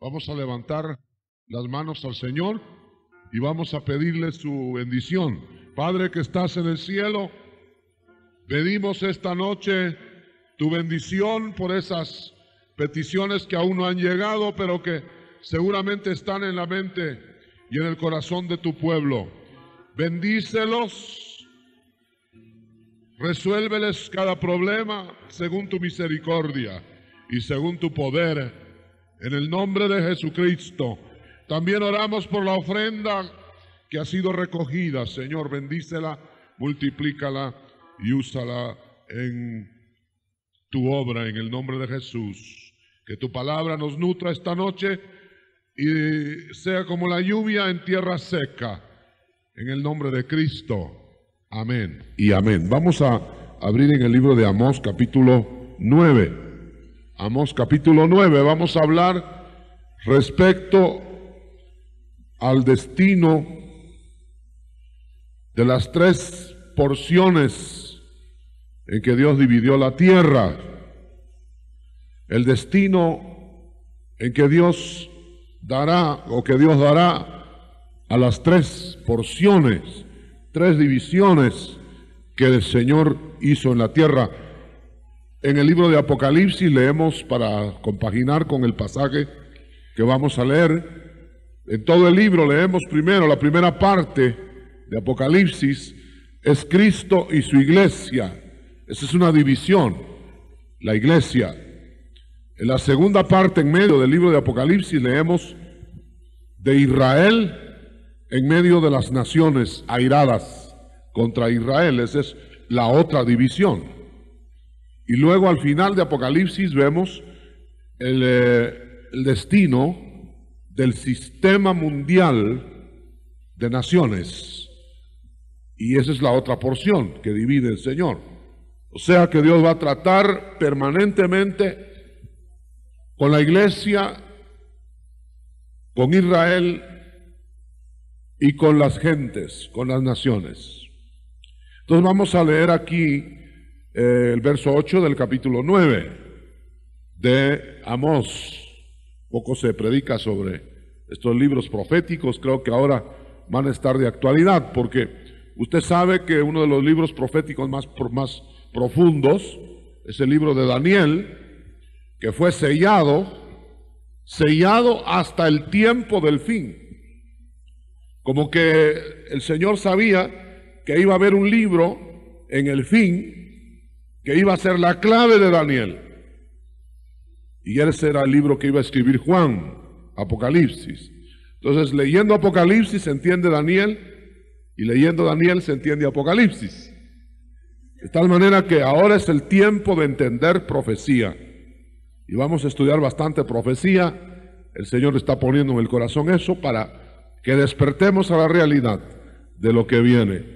Vamos a levantar las manos al Señor y vamos a pedirle su bendición. Padre que estás en el cielo, pedimos esta noche tu bendición por esas peticiones que aún no han llegado, pero que seguramente están en la mente y en el corazón de tu pueblo. Bendícelos, resuélveles cada problema según tu misericordia y según tu poder, en el nombre de Jesucristo. También oramos por la ofrenda que ha sido recogida. Señor, bendícela, multiplícala y úsala en tu obra, en el nombre de Jesús. Que tu palabra nos nutra esta noche y sea como la lluvia en tierra seca, en el nombre de Cristo. Amén y amén. Vamos a abrir en el libro de Amós capítulo 9. Amós capítulo 9, vamos a hablar respecto al destino de las tres porciones en que Dios dividió la tierra. El destino en que Dios dará o que Dios dará a las tres porciones, tres divisiones que el Señor hizo en la tierra. En el libro de Apocalipsis leemos, para compaginar con el pasaje que vamos a leer, en todo el libro leemos primero la primera parte de Apocalipsis, es Cristo y su iglesia. Esa es una división, la iglesia. En la segunda parte, en medio del libro de Apocalipsis, leemos de Israel en medio de las naciones airadas contra Israel. Esa es la otra división. Y luego al final de Apocalipsis vemos el destino del sistema mundial de naciones. Y esa es la otra porción que divide el Señor. O sea que Dios va a tratar permanentemente con la iglesia, con Israel y con las gentes, con las naciones. Entonces vamos a leer aquí el verso 8 del capítulo 9 de Amós. Poco se predica sobre estos libros proféticos, creo que ahora van a estar de actualidad, porque usted sabe que uno de los libros proféticos más profundos es el libro de Daniel, que fue sellado hasta el tiempo del fin. Como que el Señor sabía que iba a haber un libro en el fin que iba a ser la clave de Daniel. Y ese era el libro que iba a escribir Juan, Apocalipsis. Entonces, leyendo Apocalipsis se entiende Daniel, y leyendo Daniel se entiende Apocalipsis. De tal manera que ahora es el tiempo de entender profecía. Y vamos a estudiar bastante profecía. El Señor está poniendo en el corazón eso para que despertemos a la realidad de lo que viene.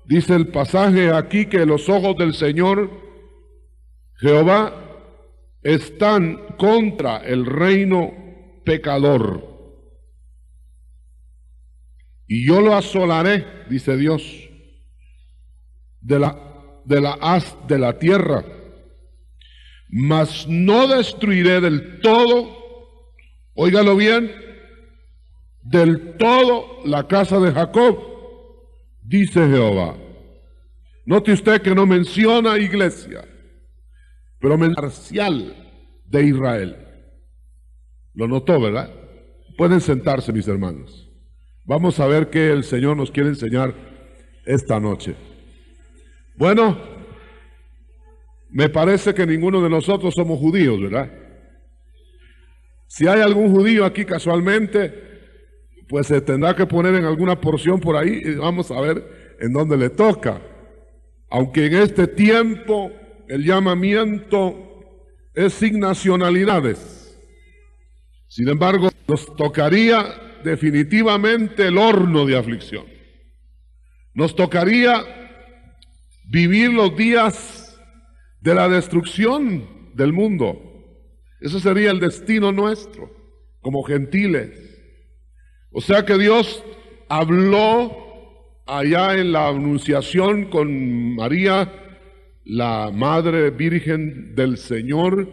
Dice el pasaje aquí que los ojos del Señor Jehová están contra el reino pecador. Y yo lo asolaré, dice Dios, de la haz de la tierra, mas no destruiré del todo, óigalo bien, del todo la casa de Jacob, dice Jehová. Note usted que no menciona iglesia, pero menciona parcial de Israel. Lo notó, ¿verdad? Pueden sentarse, mis hermanos. Vamos a ver qué el Señor nos quiere enseñar esta noche. Bueno, me parece que ninguno de nosotros somos judíos, ¿verdad? Si hay algún judío aquí casualmente, pues se tendrá que poner en alguna porción por ahí y vamos a ver en dónde le toca. Aunque en este tiempo el llamamiento es sin nacionalidades. Sin embargo, nos tocaría definitivamente el horno de aflicción. Nos tocaría vivir los días de la destrucción del mundo. Ese sería el destino nuestro como gentiles. O sea que Dios habló allá en la Anunciación con María, la Madre Virgen del Señor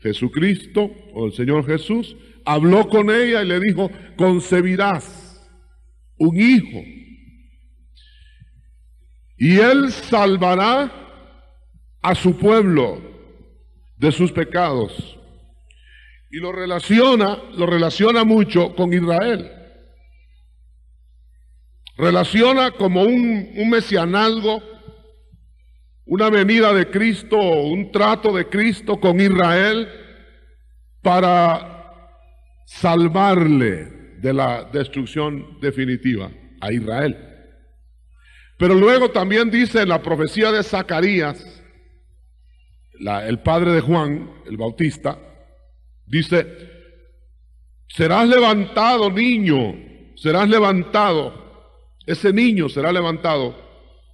Jesucristo o el Señor Jesús habló con ella y le dijo: concebirás un hijo y él salvará a su pueblo de sus pecados. Y lo relaciona mucho con Israel. Relaciona como un mesianalgo, una venida de Cristo, un trato de Cristo con Israel para salvarle de la destrucción definitiva a Israel. Pero luego también dice en la profecía de Zacarías, el padre de Juan el Bautista, dice: serás levantado, niño, serás levantado, ese niño será levantado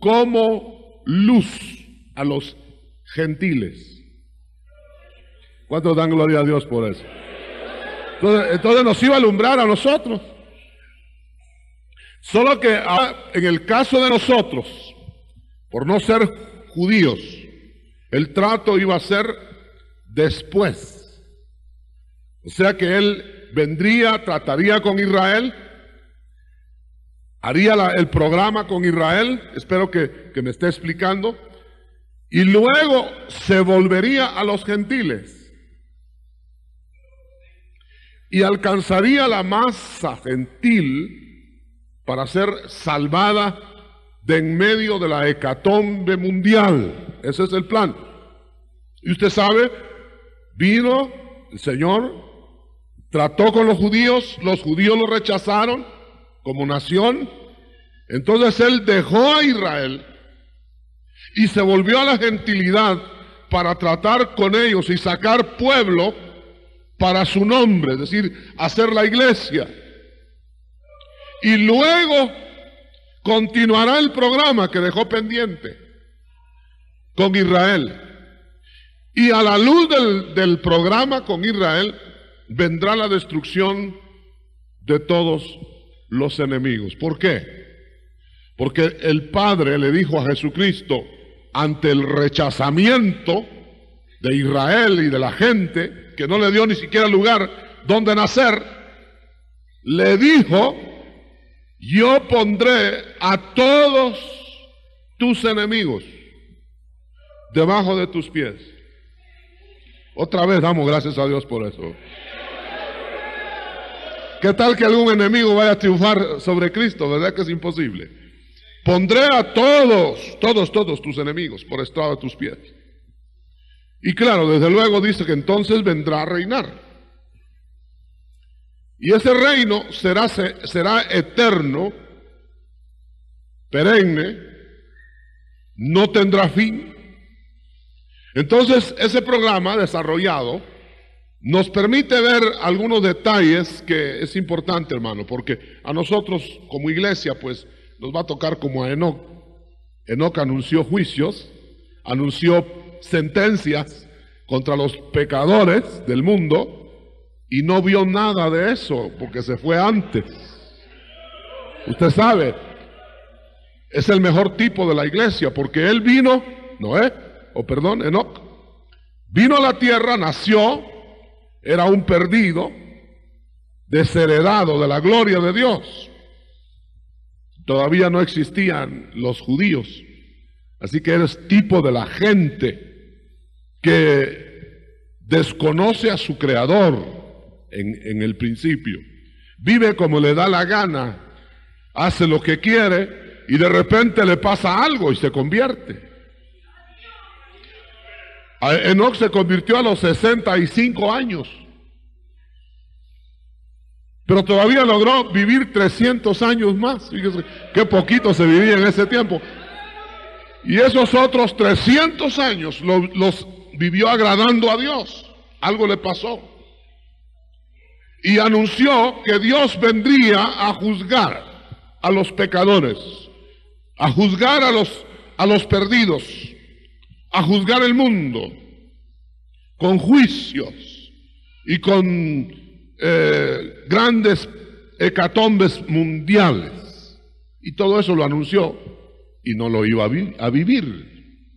como luz a los gentiles. ¿Cuántos dan gloria a Dios por eso? Entonces nos iba a alumbrar a nosotros. Solo que en el caso de nosotros, por no ser judíos, el trato iba a ser después. O sea que él vendría, trataría con Israel, haría el programa con Israel, espero que me esté explicando, y luego se volvería a los gentiles y alcanzaría la masa gentil para ser salvada de en medio de la hecatombe mundial. Ese es el plan. Y usted sabe, vino el Señor, trató con los judíos lo rechazaron como nación. Entonces Él dejó a Israel y se volvió a la gentilidad para tratar con ellos y sacar pueblo para su nombre, es decir, hacer la iglesia. Y luego continuará el programa que dejó pendiente con Israel. Y a la luz del programa con Israel vendrá la destrucción de todos los enemigos. ¿Por qué? Porque el Padre le dijo a Jesucristo, ante el rechazamiento de Israel y de la gente, que no le dio ni siquiera lugar donde nacer, le dijo: yo pondré a todos tus enemigos debajo de tus pies. Otra vez damos gracias a Dios por eso. ¿Qué tal que algún enemigo vaya a triunfar sobre Cristo? ¿Verdad que es imposible? Pondré a todos tus enemigos por estrado de tus pies. Y claro, desde luego dice que entonces vendrá a reinar. Y ese reino será eterno, perenne, no tendrá fin. Entonces, ese programa desarrollado nos permite ver algunos detalles que es importante, hermano, porque a nosotros como iglesia, pues, nos va a tocar como a Enoc. Enoc anunció juicios, anunció sentencias contra los pecadores del mundo, y no vio nada de eso, porque se fue antes. Usted sabe, es el mejor tipo de la iglesia, porque él vino, Enoc, vino a la tierra, nació, era un perdido, desheredado de la gloria de Dios. Todavía no existían los judíos, así que eres tipo de la gente que desconoce a su creador en el principio, vive como le da la gana, hace lo que quiere y de repente le pasa algo y se convierte. Enoc se convirtió a los 65 años, pero todavía logró vivir 300 años más. Fíjese qué poquito se vivía en ese tiempo. Y esos otros 300 años los vivió agradando a Dios. Algo le pasó. Y anunció que Dios vendría a juzgar a los pecadores, a juzgar a los perdidos, a juzgar el mundo con juicios y con grandes hecatombes mundiales. Y todo eso lo anunció y no lo iba a vivir.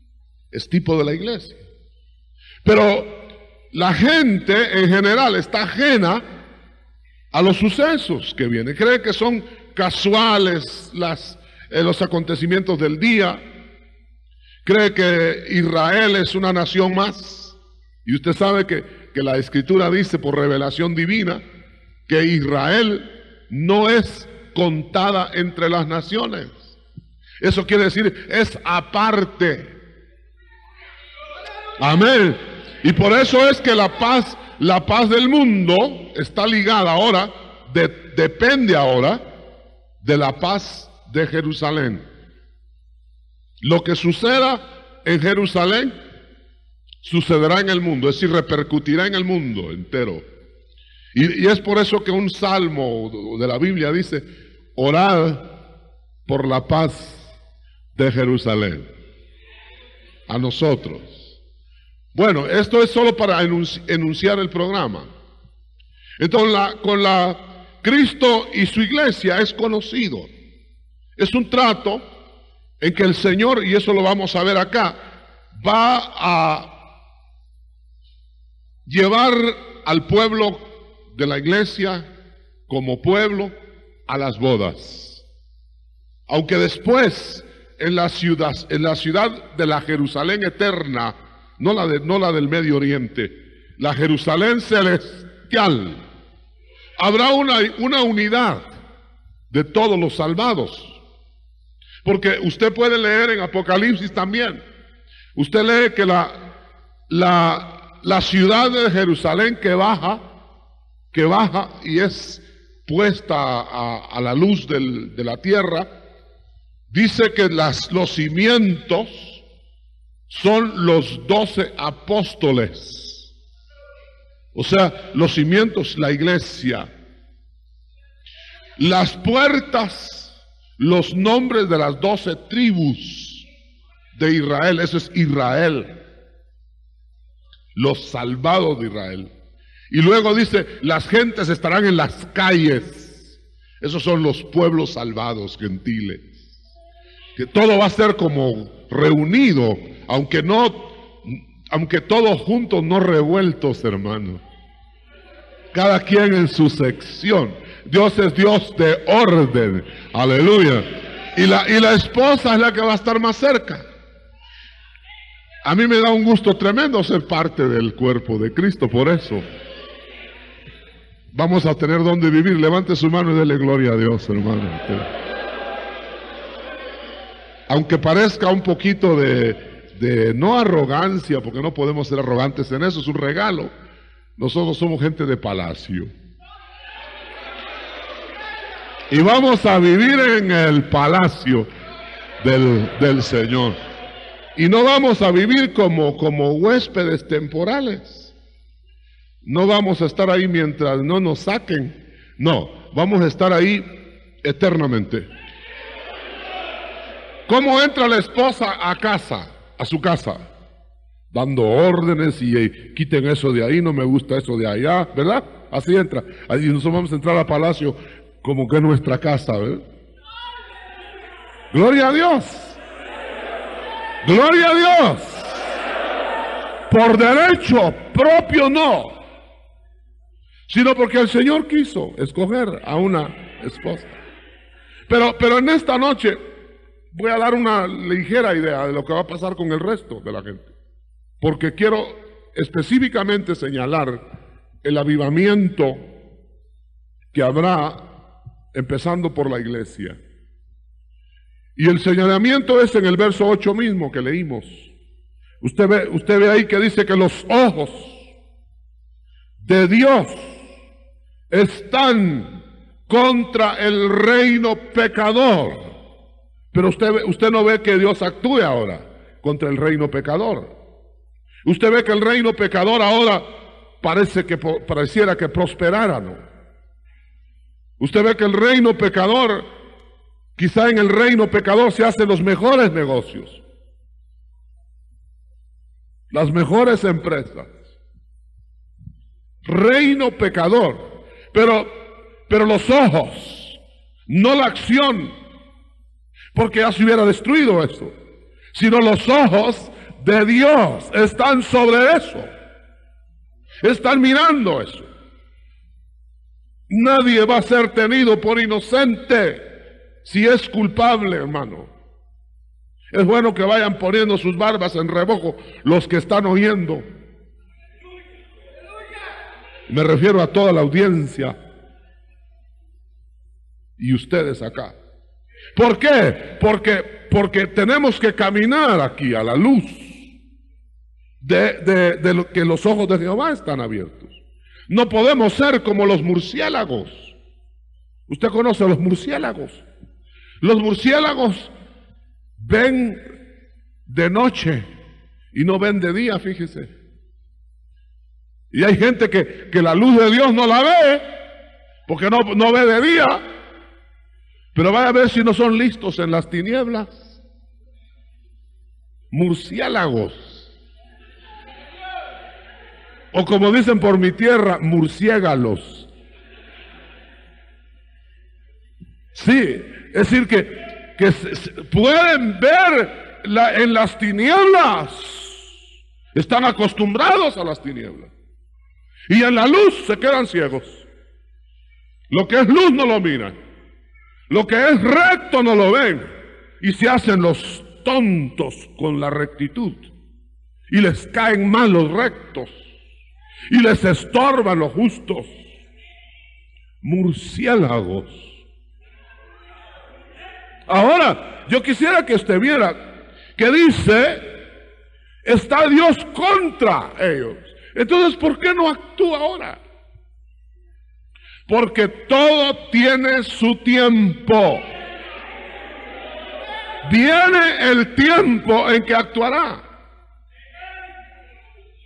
Es tipo de la iglesia. Pero la gente en general está ajena a los sucesos que vienen. Cree que son casuales los acontecimientos del día. Cree que Israel es una nación más. Y usted sabe que la Escritura dice por revelación divina que Israel no es contada entre las naciones. Eso quiere decir, es aparte. Amén. Y por eso es que la paz del mundo está ligada ahora, depende ahora de la paz de Jerusalén. Lo que suceda en Jerusalén sucederá en el mundo, es decir, repercutirá en el mundo entero. Y es por eso que un salmo de la Biblia dice, orad por la paz de Jerusalén. A nosotros. Bueno, esto es solo para enunciar el programa. Entonces, Cristo y su iglesia es conocido. Es un trato en que el Señor, y eso lo vamos a ver acá, va a llevar al pueblo de la iglesia como pueblo a las bodas. Aunque después en la ciudad de la Jerusalén eterna, no la del Medio Oriente, la Jerusalén celestial, habrá una unidad de todos los salvados. Porque usted puede leer en Apocalipsis también. Usted lee que la ciudad de Jerusalén que baja y es puesta a la luz de la tierra, dice que los cimientos son los 12 apóstoles. O sea, los cimientos, la iglesia. Las puertas, los nombres de las 12 tribus de Israel. Eso es Israel. Los salvados de Israel. Y luego dice, las gentes estarán en las calles. Esos son los pueblos salvados, gentiles. Que todo va a ser como reunido, aunque todos juntos, no revueltos, hermano. Cada quien en su sección. Dios es Dios de orden. Aleluya. Y la esposa es la que va a estar más cerca. A mí me da un gusto tremendo ser parte del cuerpo de Cristo, por eso. Vamos a tener donde vivir. Levante su mano y dele gloria a Dios, hermano. Aunque parezca un poquito de no arrogancia, porque no podemos ser arrogantes en eso, es un regalo. Nosotros somos gente de palacio. Y vamos a vivir en el palacio del Señor. Y no vamos a vivir como huéspedes temporales. No vamos a estar ahí mientras no nos saquen. No, vamos a estar ahí eternamente. ¿Cómo entra la esposa a su casa? Dando órdenes y quiten eso de ahí, no me gusta eso de allá, ¿verdad? Así entra. Y nosotros vamos a entrar al palacio como que es nuestra casa, ¿verdad? Gloria a Dios. Gloria a Dios. Por derecho propio no, sino porque el Señor quiso escoger a una esposa. Pero en esta noche voy a dar una ligera idea de lo que va a pasar con el resto de la gente. Porque quiero específicamente señalar el avivamiento que habrá empezando por la iglesia. Y el señalamiento es en el verso 8 mismo que leímos. Usted ve ahí que dice que los ojos de Dios están contra el reino pecador. Pero usted no ve que Dios actúe ahora contra el reino pecador. Usted ve que el reino pecador ahora pareciera que prosperara, ¿no? Usted ve que el reino pecador, quizá en el reino pecador se hacen los mejores negocios, las mejores empresas. Reino pecador, pero los ojos, no la acción, porque ya se hubiera destruido eso, sino los ojos de Dios están sobre eso. Están mirando eso. Nadie va a ser tenido por inocente si es culpable, hermano. Es bueno que vayan poniendo sus barbas en remojo los que están oyendo. Me refiero a toda la audiencia y ustedes acá. ¿Por qué? Porque tenemos que caminar aquí a la luz de lo que los ojos de Jehová están abiertos. No podemos ser como los murciélagos. Usted conoce a los murciélagos. Los murciélagos ven de noche y no ven de día, fíjese. Y hay gente que la luz de Dios no la ve, porque no ve de día. Pero vaya a ver si no son listos en las tinieblas. Murciélagos. O como dicen por mi tierra, murciégalos. Sí, es decir que pueden ver en las tinieblas. Están acostumbrados a las tinieblas. Y en la luz se quedan ciegos. Lo que es luz no lo miran. Lo que es recto no lo ven. Y se hacen los tontos con la rectitud. Y les caen mal los rectos. Y les estorban los justos. Murciélagos. Ahora, yo quisiera que usted viera que dice, está Dios contra ellos. Entonces, ¿por qué no actúa ahora? Porque todo tiene su tiempo. Viene el tiempo en que actuará.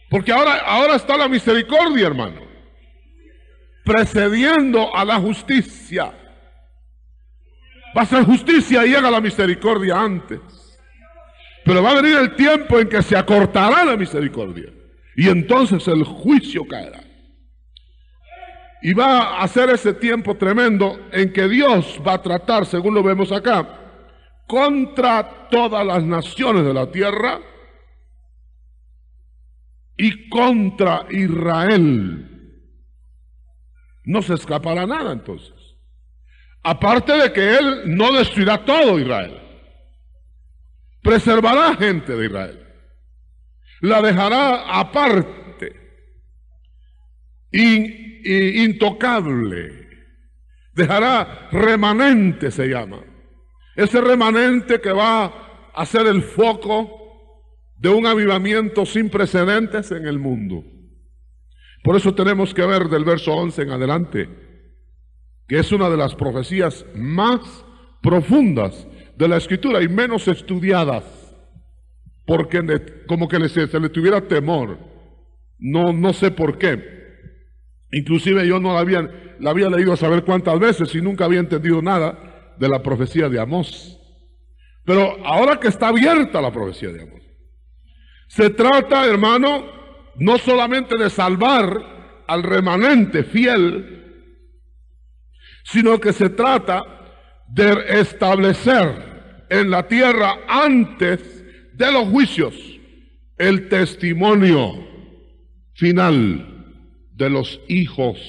Porque ahora está la misericordia, hermano, precediendo a la justicia. Va a ser justicia y llega la misericordia antes. Pero va a venir el tiempo en que se acortará la misericordia. Y entonces el juicio caerá. Y va a ser ese tiempo tremendo en que Dios va a tratar, según lo vemos acá, contra todas las naciones de la tierra y contra Israel. No se escapará nada entonces. Aparte de que Él no destruirá todo Israel. Preservará gente de Israel. La dejará aparte. Intocable. Dejará remanente, se llama. Ese remanente que va a ser el foco de un avivamiento sin precedentes en el mundo. Por eso tenemos que ver del verso 11 en adelante, que es una de las profecías más profundas de la Escritura y menos estudiadas, porque como que se le tuviera temor. No sé por qué. Inclusive yo no la había leído a saber cuántas veces y nunca había entendido nada de la profecía de Amós. Pero ahora que está abierta la profecía de Amós, se trata, hermano, no solamente de salvar al remanente fiel, sino que se trata de establecer en la tierra antes de los juicios el testimonio final de los hijos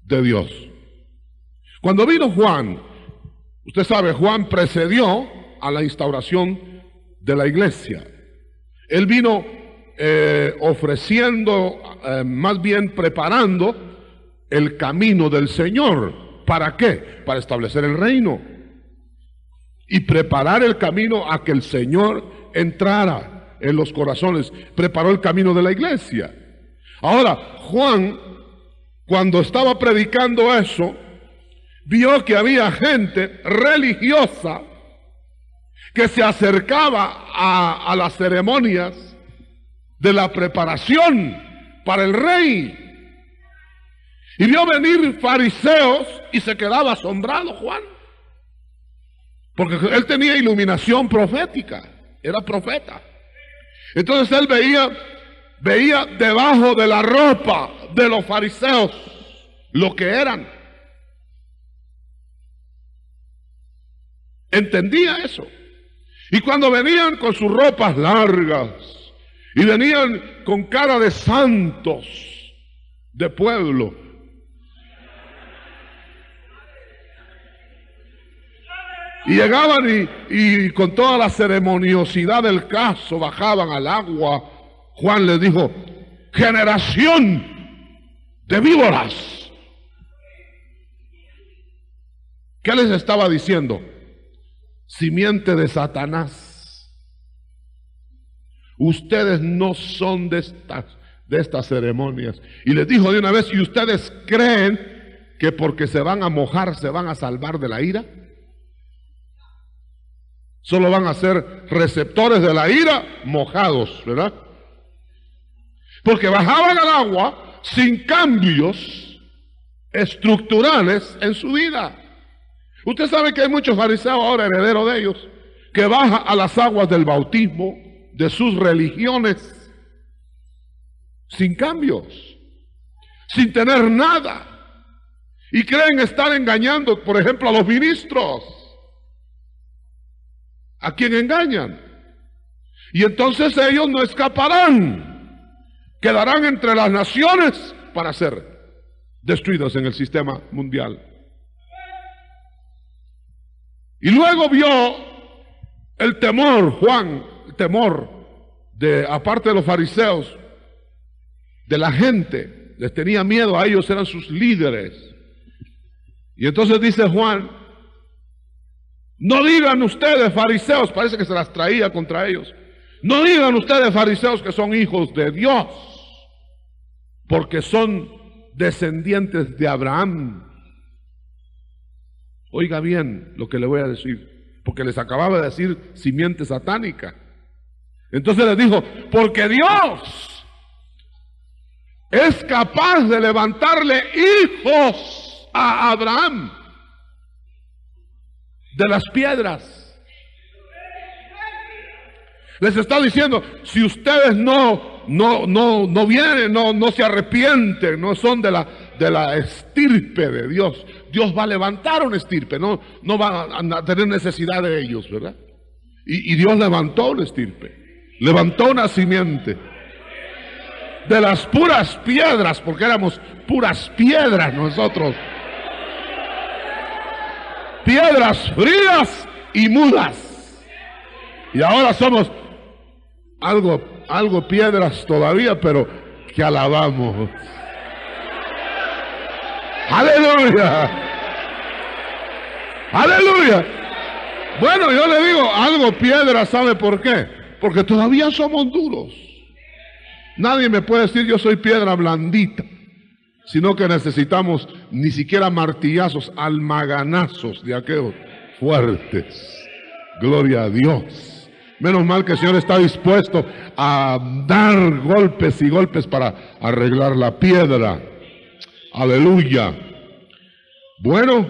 de Dios. Cuando vino Juan, usted sabe, Juan precedió a la instauración de la iglesia. Él vino ofreciendo, más bien preparando el camino del Señor. ¿Para qué? Para establecer el reino y preparar el camino a que el Señor entrara en los corazones. Preparó el camino de la iglesia. Ahora, Juan, cuando estaba predicando eso, vio que había gente religiosa que se acercaba a las ceremonias de la preparación para el rey. Y vio venir fariseos y se quedaba asombrado Juan. Porque él tenía iluminación profética, era profeta. Entonces él veía debajo de la ropa de los fariseos lo que eran. Entendía eso. Y cuando venían con sus ropas largas y venían con cara de santos de pueblo. Y llegaban y con toda la ceremoniosidad del caso bajaban al agua. Juan les dijo: generación de víboras. ¿Qué les estaba diciendo? Simiente de Satanás. Ustedes no son de estas ceremonias. Y les dijo de una vez: ¿y ustedes creen que porque se van a mojar se van a salvar de la ira? Solo van a ser receptores de la ira mojados, ¿verdad? Porque bajaban al agua sin cambios estructurales en su vida. Usted sabe que hay muchos fariseos ahora, herederos de ellos, que bajan a las aguas del bautismo de sus religiones sin cambios, sin tener nada, y creen estar engañando, por ejemplo, a los ministros. ¿A quién engañan? Y entonces ellos no escaparán, quedarán entre las naciones para ser destruidos en el sistema mundial. Y luego vio el temor, Juan, el temor de, aparte de los fariseos, de la gente. Les tenía miedo a ellos, eran sus líderes. Y entonces dice Juan: no digan ustedes, fariseos, parece que se las traía contra ellos, no digan ustedes, fariseos, que son hijos de Dios, porque son descendientes de Abraham. Oiga bien lo que le voy a decir, porque les acababa de decir simiente satánica. Entonces les dijo: porque Dios es capaz de levantarle hijos a Abraham de las piedras. Les está diciendo: si ustedes no vienen, no se arrepienten, no son de la estirpe de Dios, Dios va a levantar una estirpe, no va a tener necesidad de ellos, ¿verdad? Y Dios levantó una estirpe, levantó una simiente de las puras piedras, porque éramos puras piedras nosotros, piedras frías y mudas, y ahora somos algo piedras todavía, pero que alabamos. ¡Aleluya! ¡Aleluya! Bueno, yo le digo algo piedra, ¿sabe por qué? Porque todavía somos duros. Nadie me puede decir yo soy piedra blandita, sino que necesitamos ni siquiera martillazos, almaganazos de aquellos fuertes. Gloria a Dios. Menos mal que el Señor está dispuesto a dar golpes y golpes para arreglar la piedra. Aleluya. Bueno,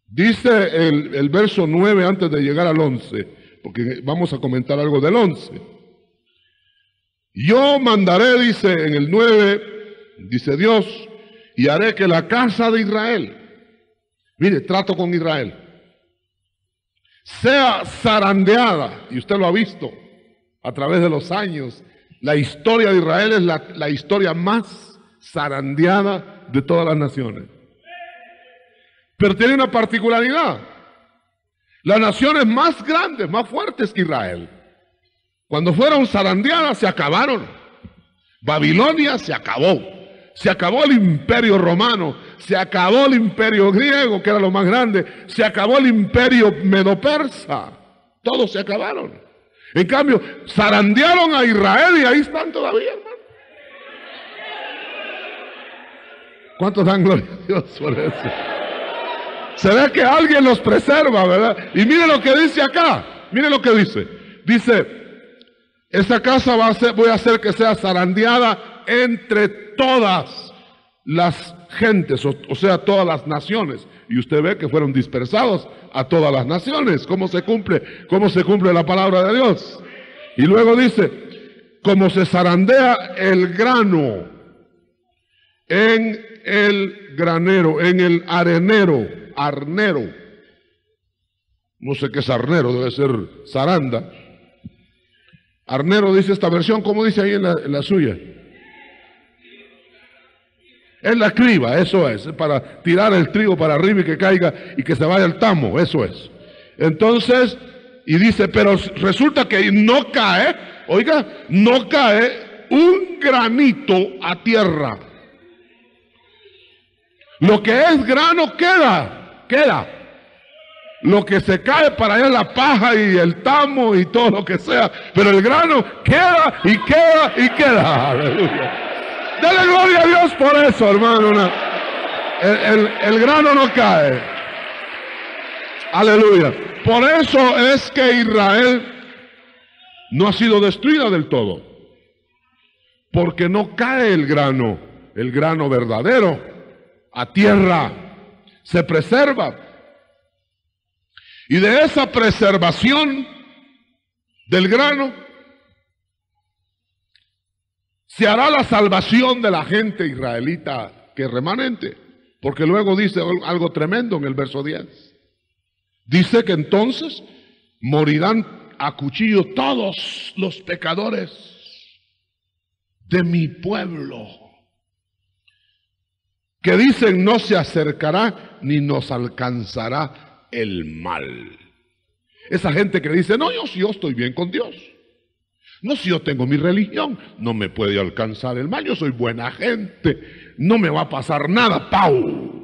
dice el verso 9 antes de llegar al 11, porque vamos a comentar algo del 11. Yo mandaré, dice en el 9, dice Dios, y haré que la casa de Israel, mire, trato con Israel, sea zarandeada, y usted lo ha visto a través de los años. La historia de Israel es la historia más zarandeada de todas las naciones. Pero tiene una particularidad. Las naciones más grandes, más fuertes que Israel, cuando fueron zarandeadas, se acabaron. Babilonia se acabó. Se acabó el imperio romano. Se acabó el imperio griego, que era lo más grande. Se acabó el imperio medo-persa. Todos se acabaron. En cambio, zarandearon a Israel y ahí están todavía, hermano. ¿Cuántos dan gloria a Dios por eso? Se ve que alguien los preserva, ¿verdad? Y mire lo que dice acá. Mire lo que dice. Dice: esa casa voy a hacer que sea zarandeada entre todas las gentes, o sea, todas las naciones. Y usted ve que fueron dispersados a todas las naciones. ¿Cómo se cumple la palabra de Dios? Y luego dice: como se zarandea el grano en el granero, en el arnero, no sé qué es arnero, debe ser zaranda. Arnero dice esta versión, ¿cómo dice ahí en la suya? Es la criba, eso es para tirar el trigo para arriba y que caiga y que se vaya el tamo, eso es. Entonces, y dice, pero resulta que no cae, oiga, no cae un granito a tierra. Lo que es grano queda. Lo que se cae para allá es la paja y el tamo y todo lo que sea, pero el grano queda y queda y queda. Aleluya. Dale gloria a Dios por eso, hermano. El grano no cae. Aleluya. Por eso es que Israel no ha sido destruida del todo. Porque no cae el grano verdadero, a tierra. Se preserva. Y de esa preservación del grano se hará la salvación de la gente israelita que es remanente. Porque luego dice algo tremendo en el verso 10. Dice que entonces morirán a cuchillo todos los pecadores de mi pueblo, que dicen no se acercará ni nos alcanzará el mal. Esa gente que dice, no, yo estoy bien con Dios. No, si yo tengo mi religión, no me puede alcanzar el mal, yo soy buena gente, no me va a pasar nada, ¡pau!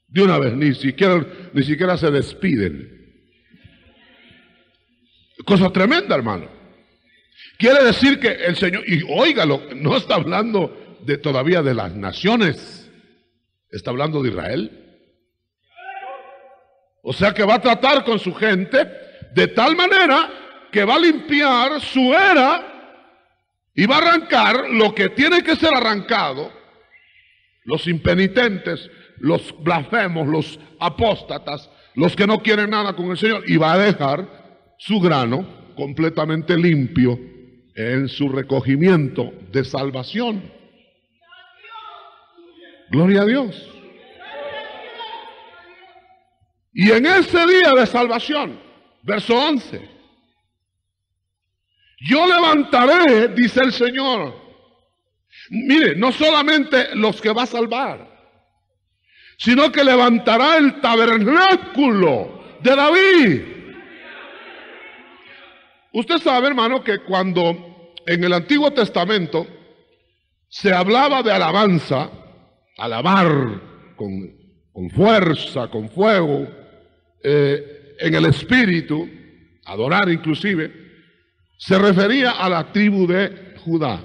De una vez, ni siquiera se despiden. Cosa tremenda, hermano. Quiere decir que el Señor, y óigalo, no está hablando todavía de las naciones, está hablando de Israel. O sea que va a tratar con su gente de tal manera que va a limpiar su era y va a arrancar lo que tiene que ser arrancado, los impenitentes, los blasfemos, los apóstatas, los que no quieren nada con el Señor, y va a dejar su grano completamente limpio en su recogimiento de salvación. Gloria a Dios. Y en ese día de salvación, verso 11, yo levantaré, dice el Señor. Mire, no solamente los que va a salvar, sino que levantará el tabernáculo de David. Usted sabe, hermano, que cuando en el Antiguo Testamento se hablaba de alabanza, alabar con fuerza, con fuego, en el espíritu, adorar inclusive, se refería a la tribu de Judá.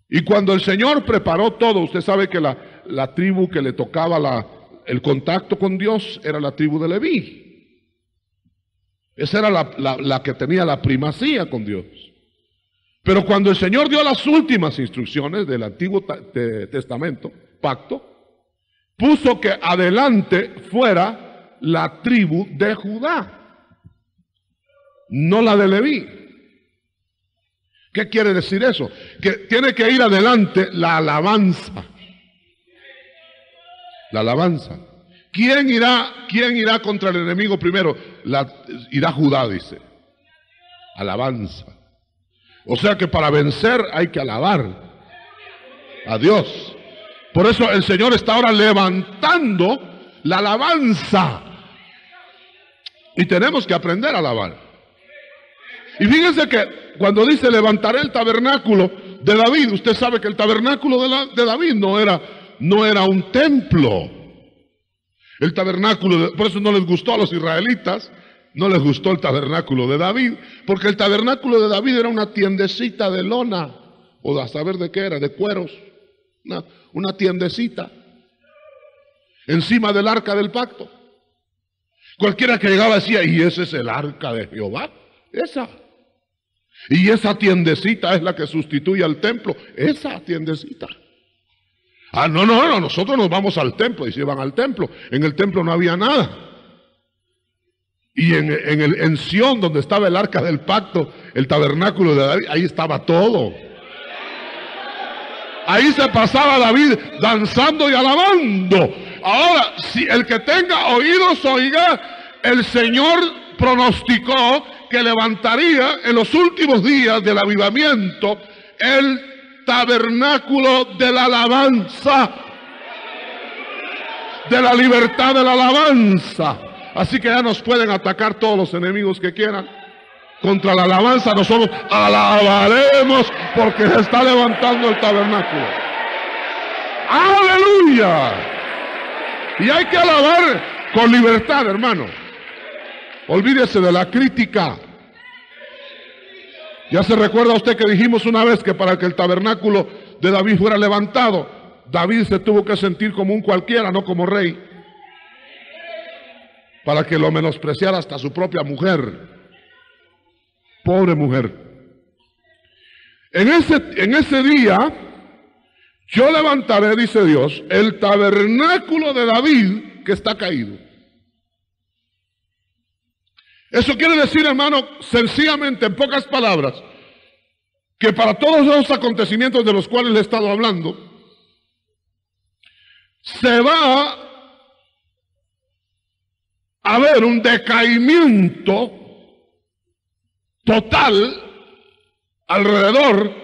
Y cuando el Señor preparó todo, usted sabe que la tribu que le tocaba el contacto con Dios era la tribu de Leví. Esa era la que tenía la primacía con Dios. Pero cuando el Señor dio las últimas instrucciones del Antiguo Testamento, pacto, puso que adelante fuera la tribu de Judá, no la de Leví. ¿Qué quiere decir eso? Que tiene que ir adelante la alabanza. La alabanza. ¿Quién irá contra el enemigo primero? Irá Judá, dice. Alabanza. O sea que para vencer hay que alabar a Dios. Por eso el Señor está ahora levantando la alabanza. Y tenemos que aprender a alabar. Y fíjense que cuando dice levantaré el tabernáculo de David, usted sabe que el tabernáculo de David no era un templo. El tabernáculo, por eso no les gustó a los israelitas, no les gustó el tabernáculo de David, porque el tabernáculo de David era una tiendecita de lona, o a saber de qué era, de cueros, una tiendecita, encima del arca del pacto. Cualquiera que llegaba decía, ¿y ese es el arca de Jehová? Esa. Y esa tiendecita es la que sustituye al templo. Esa tiendecita. Ah, no, nosotros nos vamos al templo. Y se iban al templo. En el templo no había nada. Y en Sión, donde estaba el arca del pacto, el tabernáculo de David, ahí estaba todo. Ahí se pasaba David danzando y alabando. Ahora, si el que tenga oídos oiga, el Señor pronosticó que levantaría en los últimos días del avivamiento el tabernáculo de la alabanza, de la libertad de la alabanza. Así que ya nos pueden atacar todos los enemigos que quieran. Contra la alabanza nosotros alabaremos porque se está levantando el tabernáculo. ¡Aleluya! Y hay que alabar con libertad, hermano. Olvídese de la crítica. Ya se recuerda usted que dijimos una vez que para que el tabernáculo de David fuera levantado, David se tuvo que sentir como un cualquiera, no como rey, para que lo menospreciara hasta su propia mujer. Pobre mujer. En ese día yo levantaré, dice Dios, el tabernáculo de David que está caído. Eso quiere decir, hermano, sencillamente, en pocas palabras, que para todos esos acontecimientos de los cuales le he estado hablando, se va a ver un decaimiento total alrededor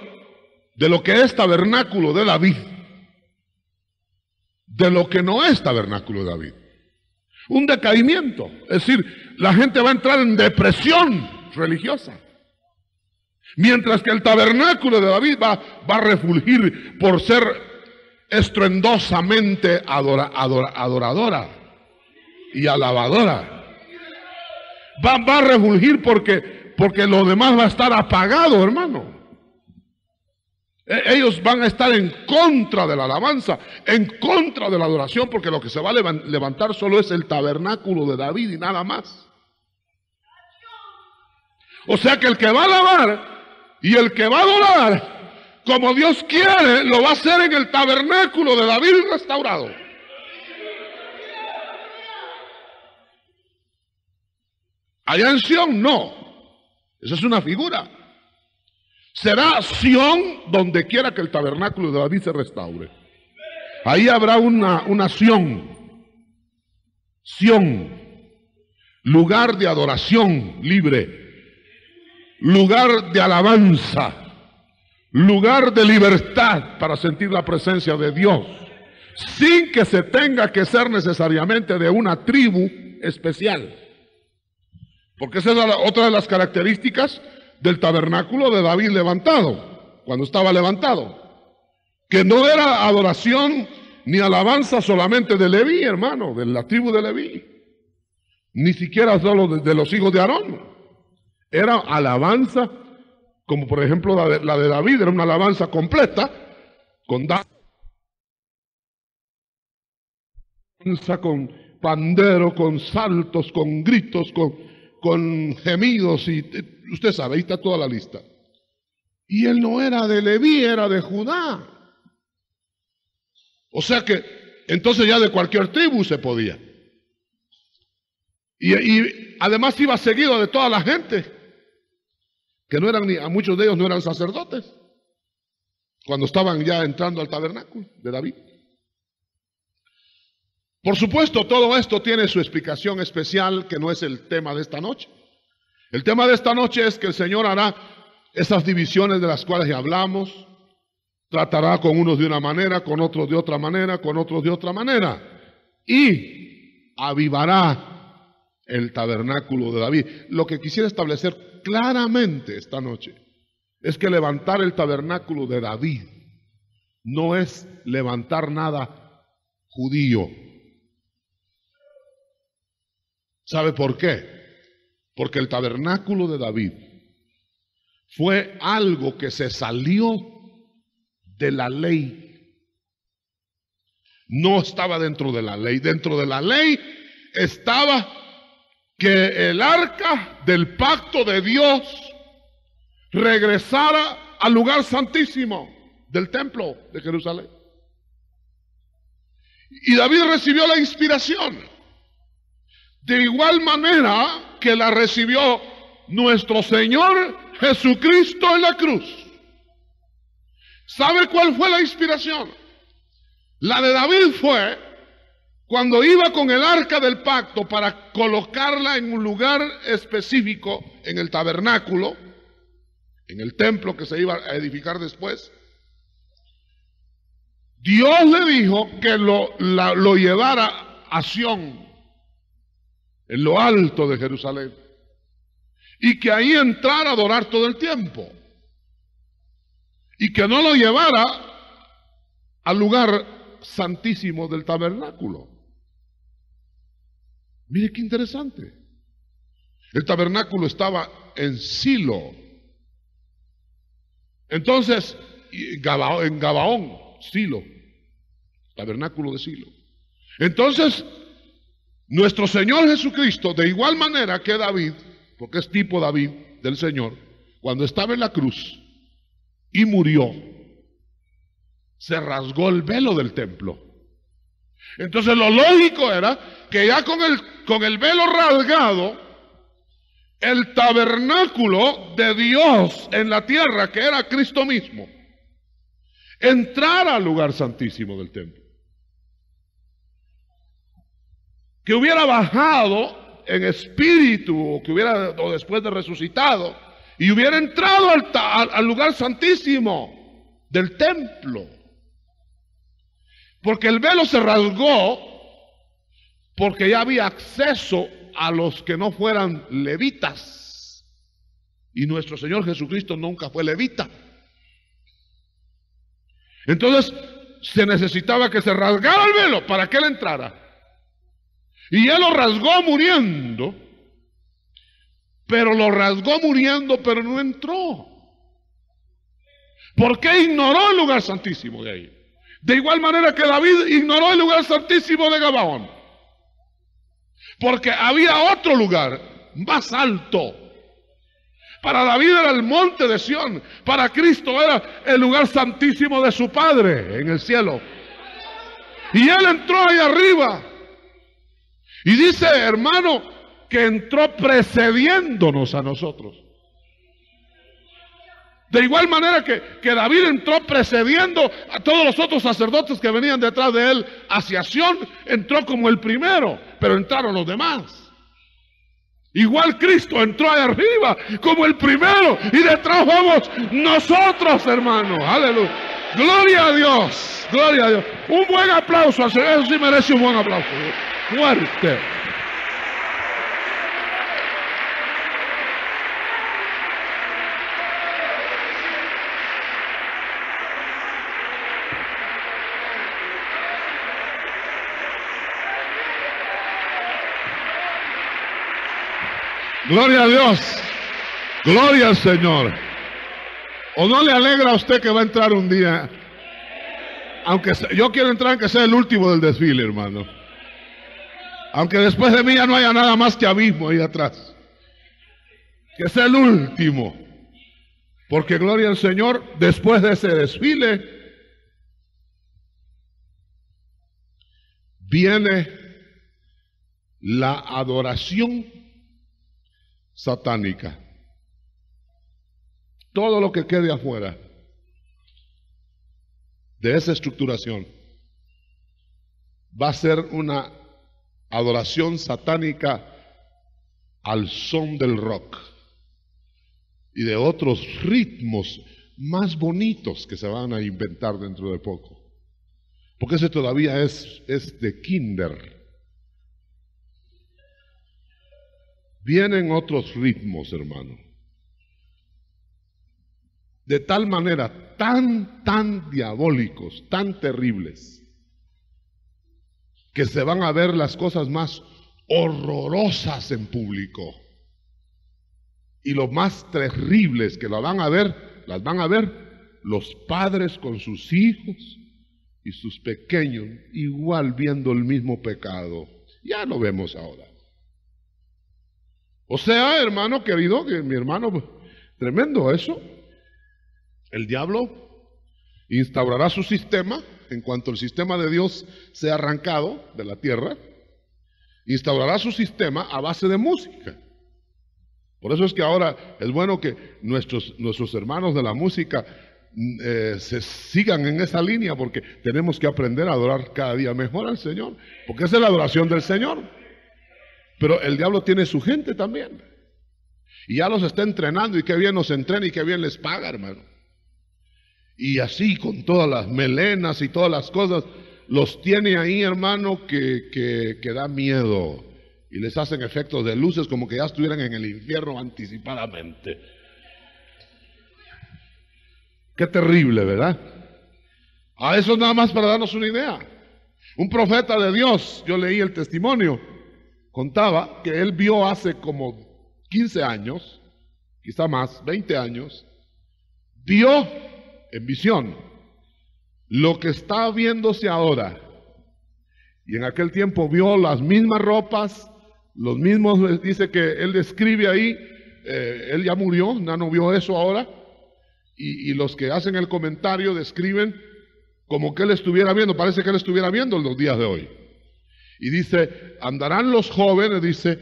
de lo que es tabernáculo de David, de lo que no es tabernáculo de David. Un decaimiento, es decir, la gente va a entrar en depresión religiosa, mientras que el tabernáculo de David va a refulgir por ser estruendosamente adoradora y alabadora. Va a refulgir porque lo demás va a estar apagado, hermano. Ellos van a estar en contra de la alabanza, en contra de la adoración, porque lo que se va a levantar solo es el tabernáculo de David y nada más. O sea que el que va a alabar y el que va a adorar, como Dios quiere, lo va a hacer en el tabernáculo de David restaurado. Allá en Sión no, esa es una figura. Será Sión donde quiera que el tabernáculo de David se restaure. Ahí habrá una Sión, lugar de adoración libre, lugar de alabanza, lugar de libertad para sentir la presencia de Dios, sin que se tenga que ser necesariamente de una tribu especial. Porque esa es otra de las características del tabernáculo de David levantado, cuando estaba levantado, que no era adoración ni alabanza solamente de Leví, hermano, de la tribu de Leví, ni siquiera solo de los hijos de Aarón. Era alabanza, como por ejemplo la de David, era una alabanza completa, con danza, con pandero, con saltos, con gritos, con gemidos, y usted sabe, ahí está toda la lista. Y él no era de Leví, era de Judá. O sea que entonces ya de cualquier tribu se podía. Y además iba seguido de toda la gente, que no eran a muchos de ellos no eran sacerdotes, cuando estaban ya entrando al tabernáculo de David. Por supuesto, todo esto tiene su explicación especial, que no es el tema de esta noche. El tema de esta noche es que el Señor hará esas divisiones de las cuales ya hablamos, tratará con unos de una manera, con otros de otra manera, con otros de otra manera, y avivará el tabernáculo de David. Lo que quisiera establecer claramente esta noche es que levantar el tabernáculo de David no es levantar nada judío. ¿Sabe por qué? Porque el tabernáculo de David fue algo que se salió de la ley. No estaba dentro de la ley. Dentro de la ley estaba que el arca del pacto de Dios regresara al lugar santísimo del templo de Jerusalén. Y David recibió la inspiración de igual manera que la recibió nuestro Señor Jesucristo en la cruz. ¿Sabe cuál fue la inspiración? La de David fue cuando iba con el arca del pacto para colocarla en un lugar específico, en el tabernáculo, en el templo que se iba a edificar después, Dios le dijo que lo llevara a Sión, en lo alto de Jerusalén, y que ahí entrara a adorar todo el tiempo, y que no lo llevara al lugar santísimo del tabernáculo. Mire qué interesante. El tabernáculo estaba en Silo. Entonces, en Gabaón, Silo, tabernáculo de Silo. Entonces, nuestro Señor Jesucristo, de igual manera que David, porque es tipo David del Señor, cuando estaba en la cruz y murió, se rasgó el velo del templo. Entonces lo lógico era que ya con el velo rasgado, el tabernáculo de Dios en la tierra, que era Cristo mismo, entrara al lugar santísimo del templo. Que hubiera bajado en espíritu, o después de resucitado, y hubiera entrado al lugar santísimo del templo. Porque el velo se rasgó, porque ya había acceso a los que no fueran levitas. Y nuestro Señor Jesucristo nunca fue levita. Entonces se necesitaba que se rasgara el velo para que Él entrara. Y Él lo rasgó muriendo, pero no entró. ¿Por qué ignoró el lugar santísimo de ahí? De igual manera que David ignoró el lugar santísimo de Gabaón. Porque había otro lugar más alto. Para David era el monte de Sión. Para Cristo era el lugar santísimo de su Padre en el cielo. Y Él entró ahí arriba. Y dice, hermano, que entró precediéndonos a nosotros. De igual manera que David entró precediendo a todos los otros sacerdotes que venían detrás de él hacia Sión, entró como el primero, pero entraron los demás. Igual Cristo entró ahí arriba como el primero y detrás vamos nosotros, hermanos. Aleluya. Gloria a Dios. Gloria a Dios. Un buen aplauso. Eso sí merece un buen aplauso. Fuerte. Gloria a Dios. Gloria al Señor. ¿O no le alegra a usted que va a entrar un día? Aunque yo quiero entrar, aunque sea el último del desfile, hermano. Aunque después de mí ya no haya nada más que abismo ahí atrás. Que sea el último. Porque gloria al Señor, después de ese desfile, viene la adoración satánica. Todo lo que quede afuera de esa estructuración va a ser una adoración satánica al son del rock y de otros ritmos más bonitos que se van a inventar dentro de poco, porque ese todavía es de kinder. Vienen otros ritmos, hermano, de tal manera tan diabólicos, tan terribles, que se van a ver las cosas más horrorosas en público. Y lo más terribles que las van a ver los padres con sus hijos y sus pequeños, igual viendo el mismo pecado. Ya lo vemos ahora. O sea, hermano querido, que mi hermano, tremendo eso. El diablo instaurará su sistema en cuanto el sistema de Dios sea arrancado de la tierra. Instaurará su sistema a base de música. Por eso es que ahora es bueno que nuestros hermanos de la música se sigan en esa línea, porque tenemos que aprender a adorar cada día mejor al Señor, porque esa es la adoración del Señor. Pero el diablo tiene su gente también, y ya los está entrenando, y qué bien nos entrena y qué bien les paga, hermano. Y así con todas las melenas y todas las cosas, los tiene ahí, hermano, que da miedo, y les hacen efectos de luces como que ya estuvieran en el infierno anticipadamente. Qué terrible, ¿verdad? A eso nada más para darnos una idea. Un profeta de Dios, yo leí el testimonio, contaba que él vio hace como 15 años, quizá más, 20 años, vio en visión lo que está viéndose ahora. Y en aquel tiempo vio las mismas ropas, los mismos, dice que él describe ahí, él ya murió, no vio eso ahora. Y los que hacen el comentario describen como que él estuviera viendo, parece que él estuviera viendo en los días de hoy. Y dice, andarán los jóvenes, dice,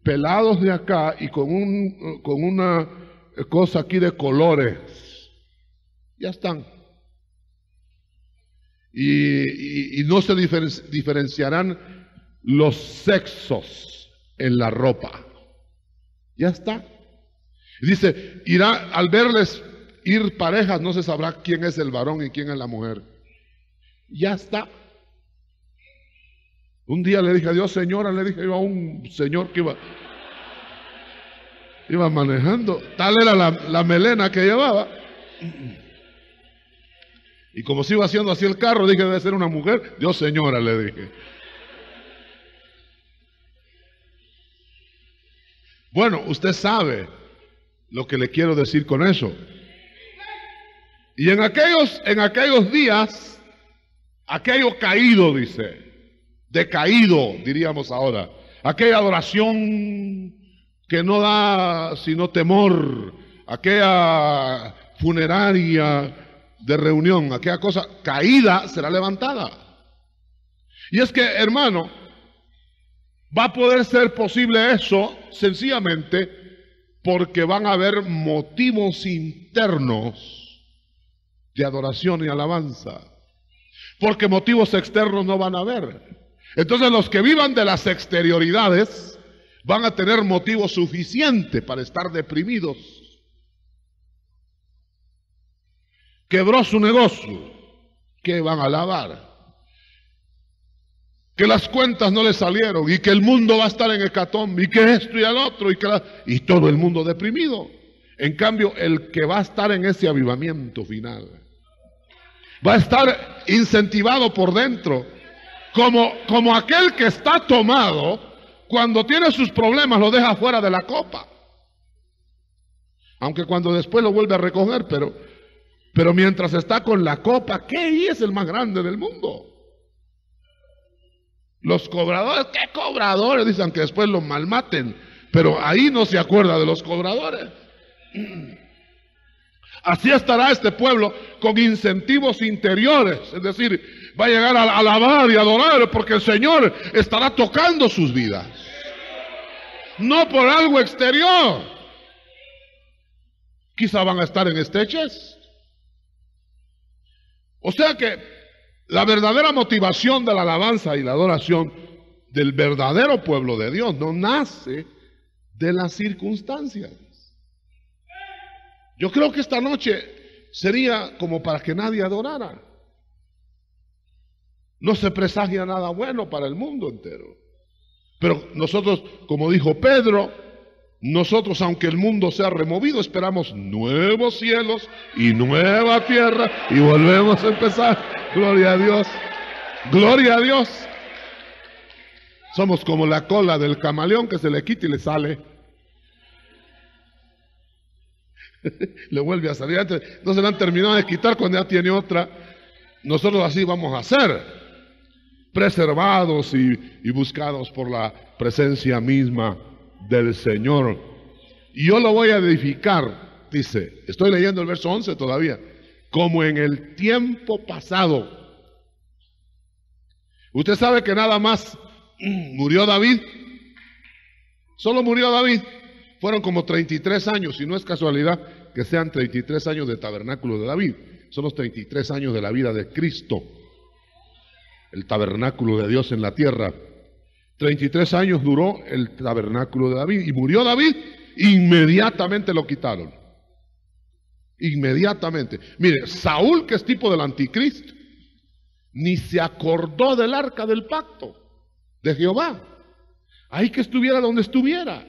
pelados de acá y con una cosa aquí de colores. Ya están. Y no se diferenciarán los sexos en la ropa. Ya está. Dice, irá al verles ir parejas, no se sabrá quién es el varón y quién es la mujer. Ya está. Un día le dije a Dios, señora, le dije yo a un señor que iba manejando, tal era la melena que llevaba. Y como se iba haciendo así el carro, dije, debe ser una mujer. Dios, señora, le dije. Bueno, usted sabe lo que le quiero decir con eso. Y en aquellos días, aquello caído, dice, decaído, diríamos ahora, aquella adoración que no da sino temor, aquella funeraria de reunión, aquella cosa caída será levantada. Y es que, hermano, va a poder ser posible eso sencillamente porque van a haber motivos internos de adoración y alabanza, porque motivos externos no van a haber. Entonces los que vivan de las exterioridades van a tener motivo suficiente para estar deprimidos. Quebró su negocio, ¿qué van a alabar? Que las cuentas no le salieron y que el mundo va a estar en hecatombe y que esto y el otro y todo el mundo deprimido. En cambio, el que va a estar en ese avivamiento final va a estar incentivado por dentro, como aquel que está tomado, cuando tiene sus problemas lo deja fuera de la copa, aunque cuando después lo vuelve a recoger, pero mientras está con la copa, ¿qué es el más grande del mundo? Los cobradores, ¿qué cobradores? Dicen que después los malmaten, pero ahí no se acuerda de los cobradores. Así estará este pueblo con incentivos interiores, es decir, va a llegar a alabar y adorar porque el Señor estará tocando sus vidas, no por algo exterior. Quizá van a estar en esteches. O sea que la verdadera motivación de la alabanza y la adoración del verdadero pueblo de Dios no nace de las circunstancias. Yo creo que esta noche sería como para que nadie adorara. No se presagia nada bueno para el mundo entero. Pero nosotros, como dijo Pedro, nosotros, aunque el mundo sea removido, esperamos nuevos cielos y nueva tierra y volvemos a empezar. Gloria a Dios. Gloria a Dios. Somos como la cola del camaleón que se le quita y le sale. Le vuelve a salir. No se la han terminado de quitar cuando ya tiene otra. Nosotros así vamos a ser, preservados y buscados por la presencia misma del Señor. Y yo lo voy a edificar, dice, estoy leyendo el verso 11 todavía, como en el tiempo pasado. Usted sabe que nada más murió David, solo murió David. Fueron como 33 años, y no es casualidad que sean 33 años de tabernáculo de David. Son los 33 años de la vida de Cristo, el tabernáculo de Dios en la tierra. 33 años duró el tabernáculo de David, y murió David, inmediatamente lo quitaron. Inmediatamente. Mire, Saúl, que es tipo del anticristo, ni se acordó del arca del pacto de Jehová. Ahí que estuviera donde estuviera.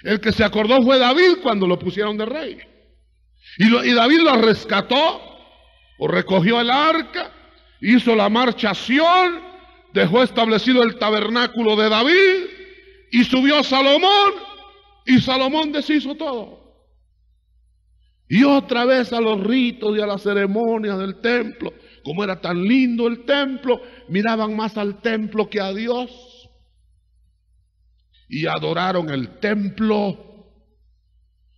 El que se acordó fue David cuando lo pusieron de rey. Y David lo rescató, o recogió el arca, hizo la marcha a Sión, dejó establecido el tabernáculo de David, y subió Salomón, y Salomón deshizo todo. Y otra vez a los ritos y a las ceremonias del templo. Como era tan lindo el templo, miraban más al templo que a Dios. Y adoraron el templo.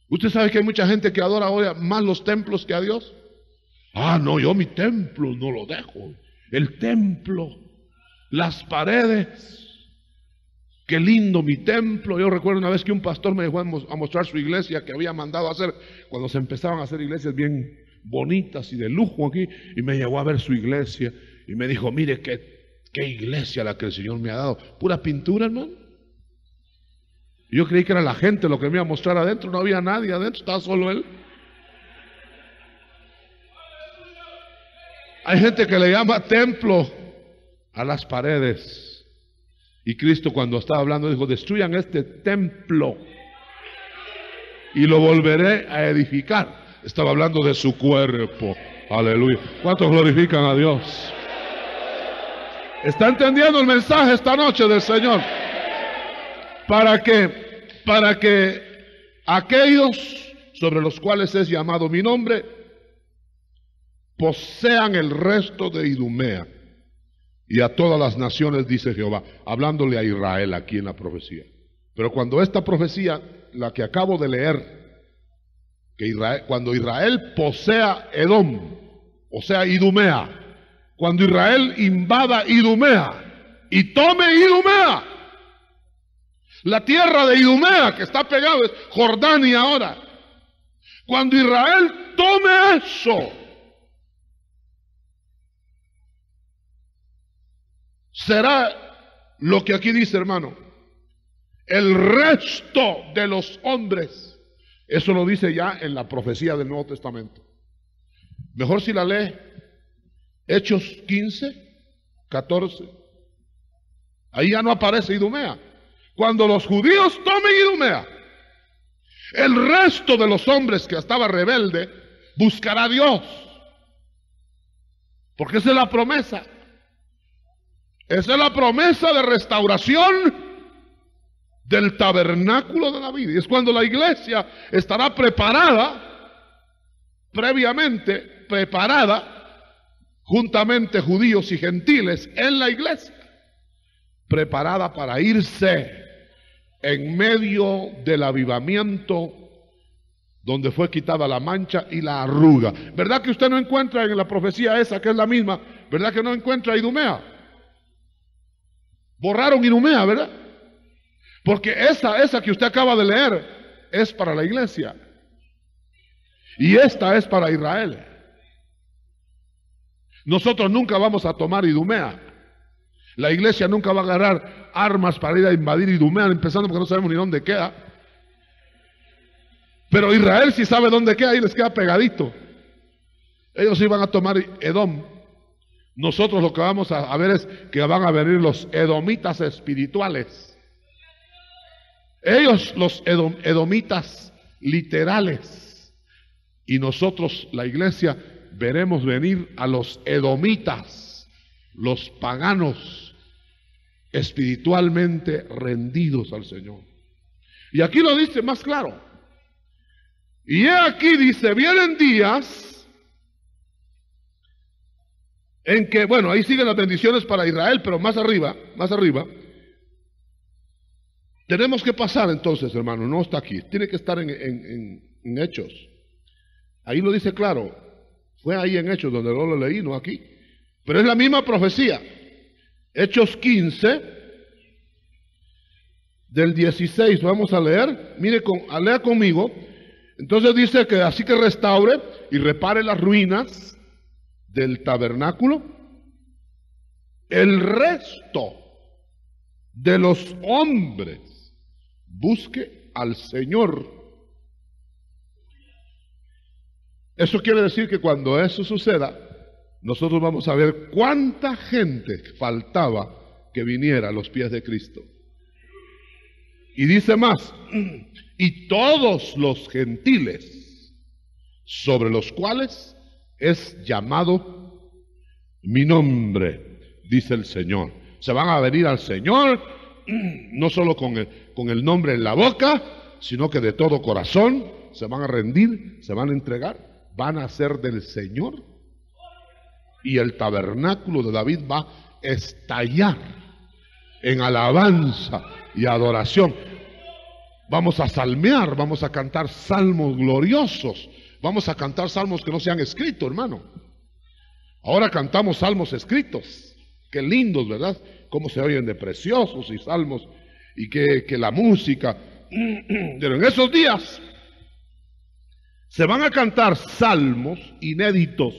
¿Usted sabe que hay mucha gente que adora hoy más los templos que a Dios? Ah, no, yo mi templo no lo dejo. El templo, las paredes. Qué lindo mi templo. Yo recuerdo una vez que un pastor me dejó a mostrar su iglesia que había mandado a hacer, cuando se empezaban a hacer iglesias bien bonitas y de lujo aquí, y me llevó a ver su iglesia y me dijo, mire qué iglesia la que el Señor me ha dado. Pura pintura, hermano. Y yo creí que era la gente lo que me iba a mostrar adentro. No había nadie adentro, estaba solo él. Hay gente que le llama templo a las paredes. Y Cristo, cuando estaba hablando, dijo, destruyan este templo y lo volveré a edificar. Estaba hablando de su cuerpo. Aleluya. ¿Cuántos glorifican a Dios? ¿Está entendiendo el mensaje esta noche del Señor? Para que aquellos sobre los cuales es llamado mi nombre posean el resto de Idumea y a todas las naciones, dice Jehová, hablándole a Israel aquí en la profecía. Pero cuando esta profecía, la que acabo de leer, que cuando Israel posea Edom, o sea Idumea, cuando Israel invada Idumea y tome Idumea, la tierra de Idumea que está pegada es Jordania ahora. Cuando Israel tome eso, será lo que aquí dice, hermano, el resto de los hombres. Eso lo dice ya en la profecía del Nuevo Testamento. Mejor si la lee Hechos 15, 14. Ahí ya no aparece Idumea. Cuando los judíos tomen Idumea, el resto de los hombres que estaba rebelde buscará a Dios. Porque esa es la promesa. Esa es la promesa de restauración del tabernáculo de David. Y es cuando la iglesia estará preparada, previamente preparada, juntamente judíos y gentiles en la iglesia, preparada para irse en medio del avivamiento donde fue quitada la mancha y la arruga. ¿Verdad que usted no encuentra en la profecía esa, que es la misma? ¿Verdad que no encuentra Idumea? Borraron Idumea, ¿verdad? Porque esa que usted acaba de leer es para la iglesia. Y esta es para Israel. Nosotros nunca vamos a tomar Idumea. La iglesia nunca va a agarrar armas para ir a invadir Idumea, empezando porque no sabemos ni dónde queda. Pero Israel sí sabe dónde queda, ahí les queda pegadito. Ellos sí van a tomar Edom. Nosotros lo que vamos a ver es que van a venir los edomitas espirituales. Ellos, los edomitas literales. Y nosotros, la iglesia, veremos venir a los edomitas, los paganos, espiritualmente rendidos al Señor. Y aquí lo dice más claro. Y he aquí, dice, vienen días en que, bueno, ahí siguen las bendiciones para Israel, pero más arriba, tenemos que pasar entonces, hermano, no está aquí, tiene que estar en Hechos. Ahí lo dice claro, fue ahí en Hechos donde lo leí, no aquí, pero es la misma profecía. Hechos 15, del 16, vamos a leer, mire, lea conmigo. Entonces dice que así que restaure y repare las ruinas del tabernáculo. El resto de los hombres busque al Señor. Eso quiere decir que cuando eso suceda, nosotros vamos a ver cuánta gente faltaba que viniera a los pies de Cristo. Y dice más, y todos los gentiles sobre los cuales es llamado mi nombre, dice el Señor. Se van a venir al Señor, no solo con el nombre en la boca, sino que de todo corazón se van a rendir, se van a entregar, van a ser del Señor. Y el tabernáculo de David va a estallar en alabanza y adoración. Vamos a salmear, vamos a cantar salmos gloriosos, vamos a cantar salmos que no se han escrito, hermano. Ahora cantamos salmos escritos, qué lindos, ¿verdad? Cómo se oyen de preciosos y salmos, y que la música. Pero en esos días se van a cantar salmos inéditos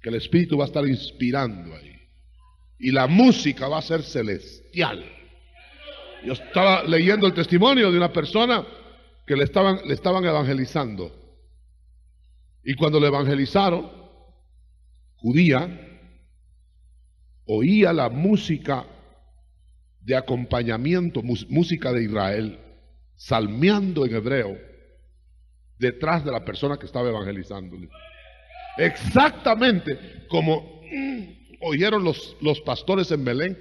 que el Espíritu va a estar inspirando ahí, y la música va a ser celestial. Yo estaba leyendo el testimonio de una persona que le estaban evangelizando, y cuando le evangelizaron, judía, oía la música de acompañamiento, música de Israel, salmeando en hebreo, detrás de la persona que estaba evangelizándole. Exactamente como oyeron los pastores en Belén,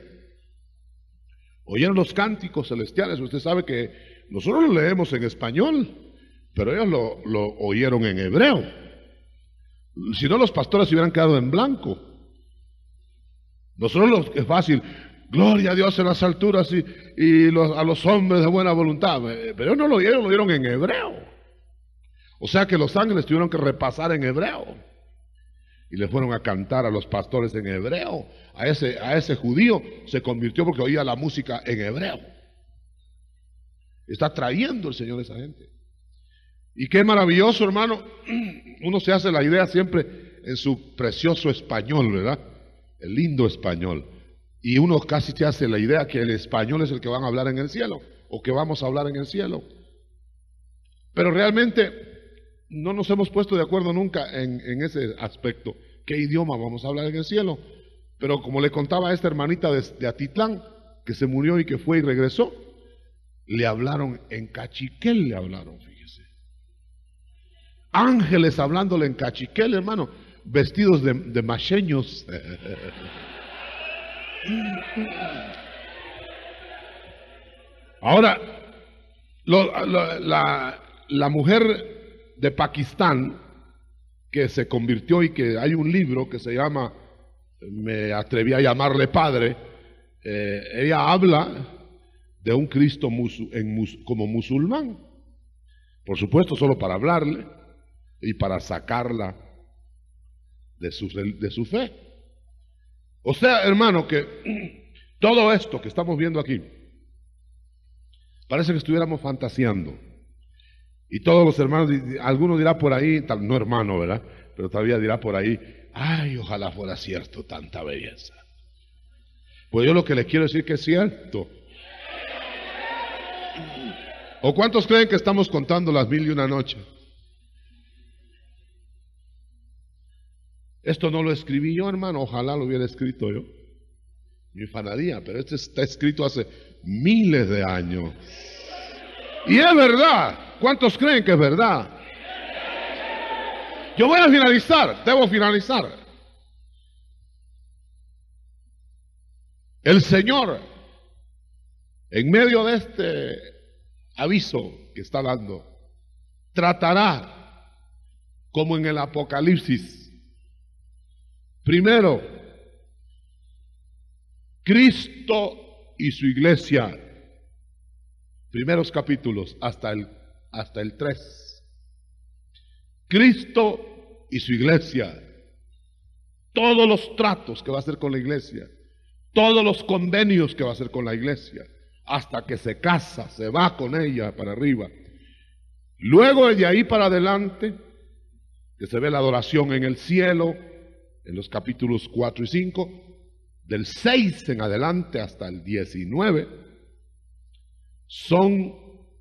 oyeron los cánticos celestiales. Usted sabe que nosotros lo leemos en español, pero ellos lo oyeron en hebreo. Si no, los pastores se hubieran quedado en blanco. Nosotros es fácil, gloria a Dios en las alturas y a los hombres de buena voluntad, pero ellos no lo oyeron en hebreo. O sea que los ángeles tuvieron que repasar en hebreo y le fueron a cantar a los pastores en hebreo. A ese judío se convirtió porque oía la música en hebreo. Está trayendo el Señor a esa gente. Y qué maravilloso, hermano. Uno se hace la idea siempre en su precioso español, ¿verdad? El lindo español. Y uno casi se hace la idea que el español es el que van a hablar en el cielo, o que vamos a hablar en el cielo. Pero realmente no nos hemos puesto de acuerdo nunca en ese aspecto. ¿Qué idioma vamos a hablar en el cielo? Pero como le contaba a esta hermanita de Atitlán, que se murió y que fue y regresó, le hablaron en cachiquel, le hablaron, fíjese. Ángeles hablándole en cachiquel, hermano, vestidos de macheños. Ahora, la mujer de Pakistán que se convirtió, y que hay un libro que se llama, me atreví a llamarle Padre, ella habla de un Cristo como musulmán, por supuesto solo para hablarle y para sacarla de su fe. O sea, hermano, que todo esto que estamos viendo aquí parece que estuviéramos fantaseando. Y todos los hermanos, alguno dirá por ahí, no hermano, ¿verdad? Pero todavía dirá por ahí, ay, ojalá fuera cierto tanta belleza. Pues yo lo que les quiero decir que es cierto. ¿O cuántos creen que estamos contando las 1001 noches? Esto no lo escribí yo, hermano, ojalá lo hubiera escrito yo. Me ufanaría, pero esto está escrito hace miles de años. Y es verdad. ¿Cuántos creen que es verdad? Yo voy a finalizar, debo finalizar. El Señor, en medio de este aviso que está dando, tratará como en el Apocalipsis. Primero, Cristo y su iglesia. Primeros capítulos hasta el 3. Cristo y su iglesia. Todos los tratos que va a hacer con la iglesia. Todos los convenios que va a hacer con la iglesia. Hasta que se casa, se va con ella para arriba. Luego de ahí para adelante, que se ve la adoración en el cielo, en los capítulos 4 y 5, del 6 en adelante hasta el 19, son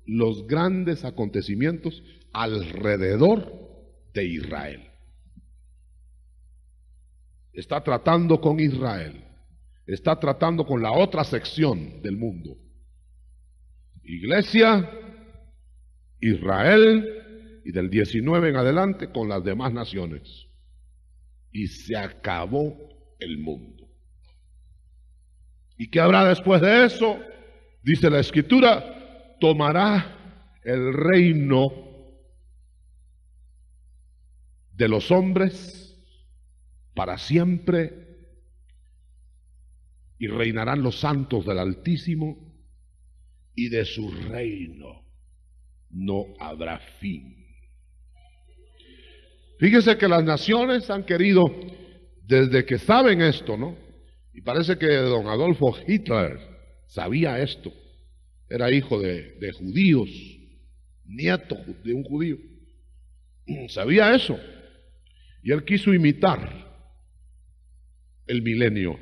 los grandes acontecimientos alrededor de Israel. Está tratando con Israel, está tratando con la otra sección del mundo. Iglesia, Israel, y del 19 en adelante con las demás naciones. Y se acabó el mundo. ¿Y qué habrá después de eso? Dice la Escritura, tomará el reino de los hombres para siempre, y reinarán los santos del Altísimo, y de su reino no habrá fin. Fíjese que las naciones han querido, desde que saben esto, ¿no? Y parece que don Adolfo Hitler sabía esto, era hijo de judíos, nieto de un judío, sabía eso, y él quiso imitar el milenio.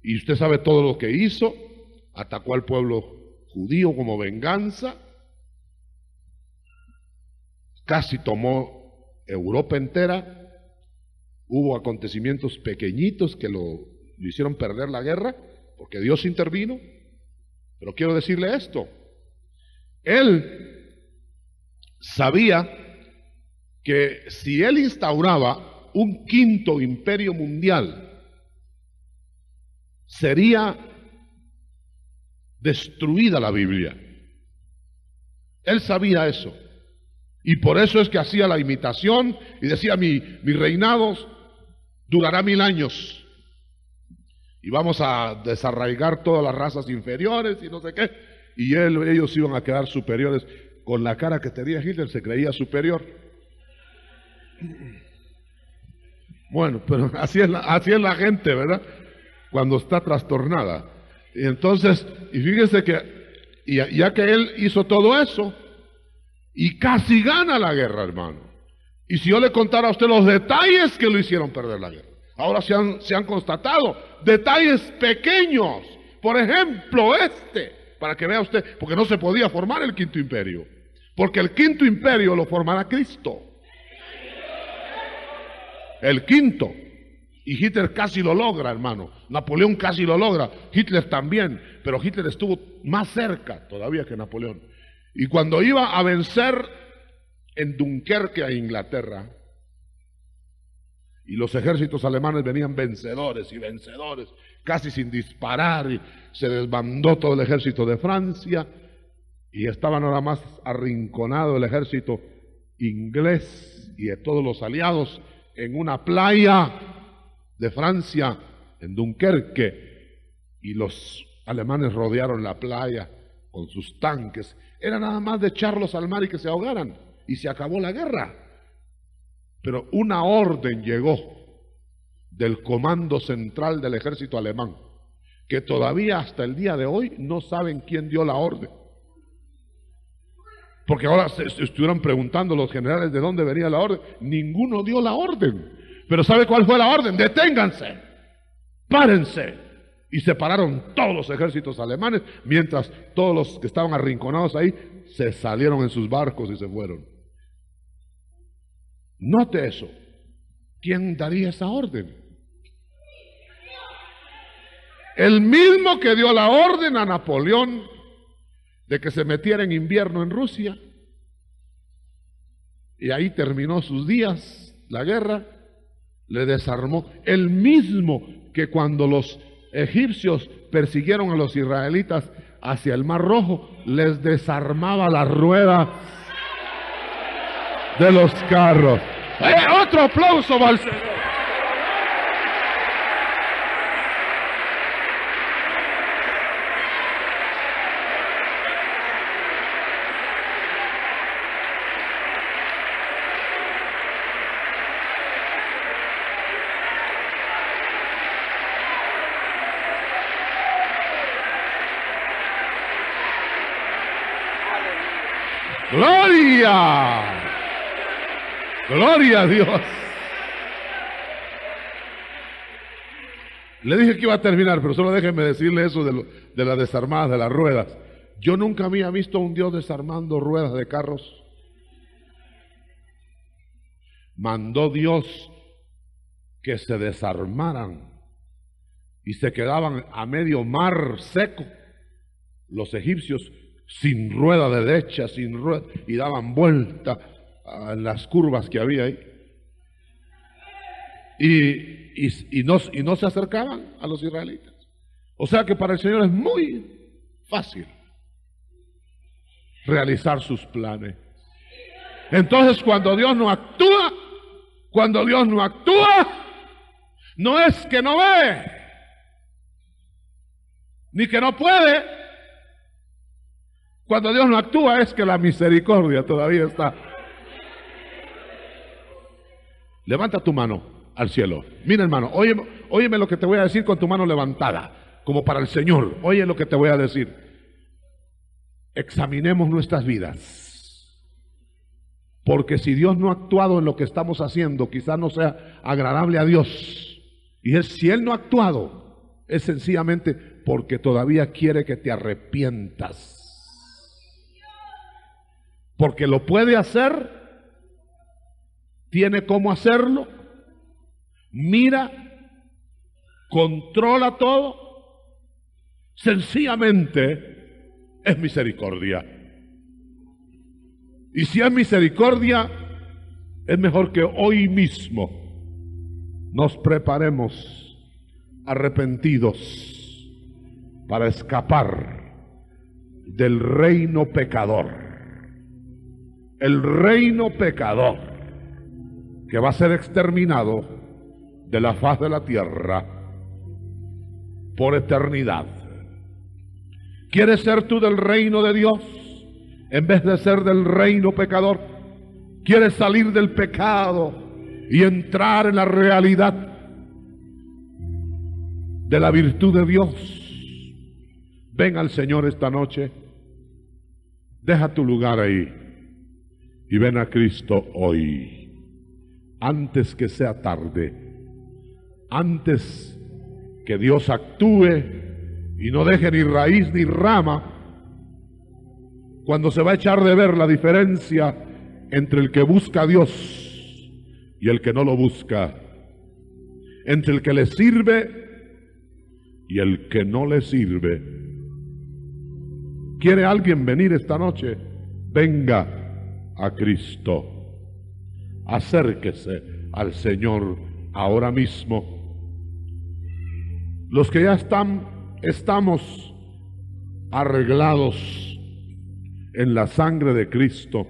Y usted sabe todo lo que hizo, atacó al pueblo judío como venganza, casi tomó Europa entera, hubo acontecimientos pequeñitos que lo hicieron perder la guerra, porque Dios intervino. Pero quiero decirle esto, él sabía que si él instauraba un quinto imperio mundial, sería destruida la Biblia. Él sabía eso. Y por eso es que hacía la imitación y decía, mi reinado durará 1000 años. Y vamos a desarraigar todas las razas inferiores y no sé qué. Y ellos iban a quedar superiores. Con la cara que tenía Hitler se creía superior. Bueno, pero así es la gente, ¿verdad? Cuando está trastornada. Y entonces, y fíjese que, ya que él hizo todo eso, y casi gana la guerra, hermano. Y si yo le contara a usted los detalles que lo hicieron perder la guerra, ahora se han constatado detalles pequeños. Por ejemplo, para que vea usted, porque no se podía formar el quinto imperio, porque el quinto imperio lo formará Cristo. El quinto. Y Hitler casi lo logra, hermano. Napoleón casi lo logra. Hitler también. Pero Hitler estuvo más cerca todavía que Napoleón. Y cuando iba a vencer en Dunkerque a Inglaterra, y los ejércitos alemanes venían vencedores y vencedores, casi sin disparar, y se desbandó todo el ejército de Francia, y estaba nada más arrinconado el ejército inglés y de todos los aliados en una playa de Francia, en Dunkerque, y los alemanes rodearon la playa con sus tanques. Era nada más de echarlos al mar y que se ahogaran, y se acabó la guerra. Pero una orden llegó del Comando Central del Ejército Alemán, que todavía hasta el día de hoy no saben quién dio la orden. Porque ahora se estuvieran preguntando los generales de dónde venía la orden. Ninguno dio la orden. Pero ¿sabe cuál fue la orden? Deténganse, párense. Y separaron todos los ejércitos alemanes, mientras todos los que estaban arrinconados ahí se salieron en sus barcos y se fueron. Note eso. ¿Quién daría esa orden? El mismo que dio la orden a Napoleón de que se metiera en invierno en Rusia, y ahí terminó sus días, la guerra, le desarmó. El mismo que cuando los egipcios persiguieron a los israelitas hacia el Mar Rojo, les desarmaba las ruedas de los carros. Otro aplauso para el Señor. ¡Gloria! ¡Gloria a Dios! Le dije que iba a terminar, pero solo déjenme decirle eso de las desarmadas de las ruedas. Yo nunca había visto a un Dios desarmando ruedas de carros. Mandó Dios que se desarmaran y se quedaban a medio mar seco los egipcios sin rueda derecha, sin rueda, y daban vuelta a las curvas que había ahí. Y no se acercaban a los israelitas. O sea que para el Señor es muy fácil realizar sus planes. Entonces cuando Dios no actúa, no es que no ve, ni que no puede. Cuando Dios no actúa es que la misericordia todavía está. Levanta tu mano al cielo. Mira, hermano, óyeme lo que te voy a decir con tu mano levantada, como para el Señor. Oye lo que te voy a decir. Examinemos nuestras vidas, porque si Dios no ha actuado en lo que estamos haciendo, quizás no sea agradable a Dios. Y si Él no ha actuado, es sencillamente porque todavía quiere que te arrepientas. Porque lo puede hacer, tiene cómo hacerlo, mira, controla todo, sencillamente es misericordia. Y si es misericordia, es mejor que hoy mismo nos preparemos arrepentidos para escapar del reino pecador. El reino pecador que va a ser exterminado de la faz de la tierra por eternidad. ¿Quieres ser tú del reino de Dios en vez de ser del reino pecador? ¿Quieres salir del pecado y entrar en la realidad de la virtud de Dios? Ven al Señor esta noche, deja tu lugar ahí y ven a Cristo hoy, antes que sea tarde, antes que Dios actúe y no deje ni raíz ni rama, cuando se va a echar de ver la diferencia entre el que busca a Dios y el que no lo busca, entre el que le sirve y el que no le sirve. ¿Quiere alguien venir esta noche? Venga a Cristo. Acérquese al ahora mismo. Los que ya estamos arreglados en la sangre de Cristo,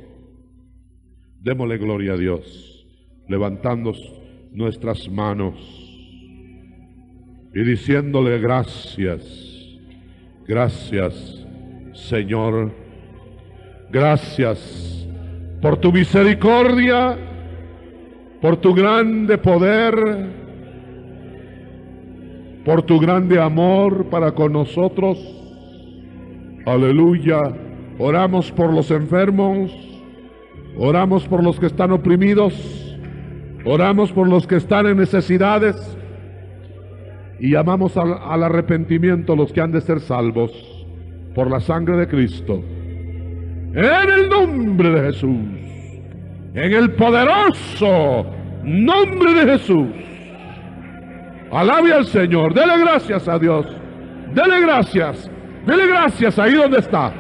démosle gloria a Dios, levantando nuestras manos y diciéndole gracias, gracias Señor, gracias por tu misericordia, por tu grande poder, por tu grande amor para con nosotros. Aleluya. Oramos por los enfermos, oramos por los que están oprimidos, oramos por los que están en necesidades y llamamos al arrepentimiento los que han de ser salvos por la sangre de Cristo. En el nombre de Jesús, en el poderoso nombre de Jesús. Alabe al Señor, dele gracias a Dios, dele gracias ahí donde está.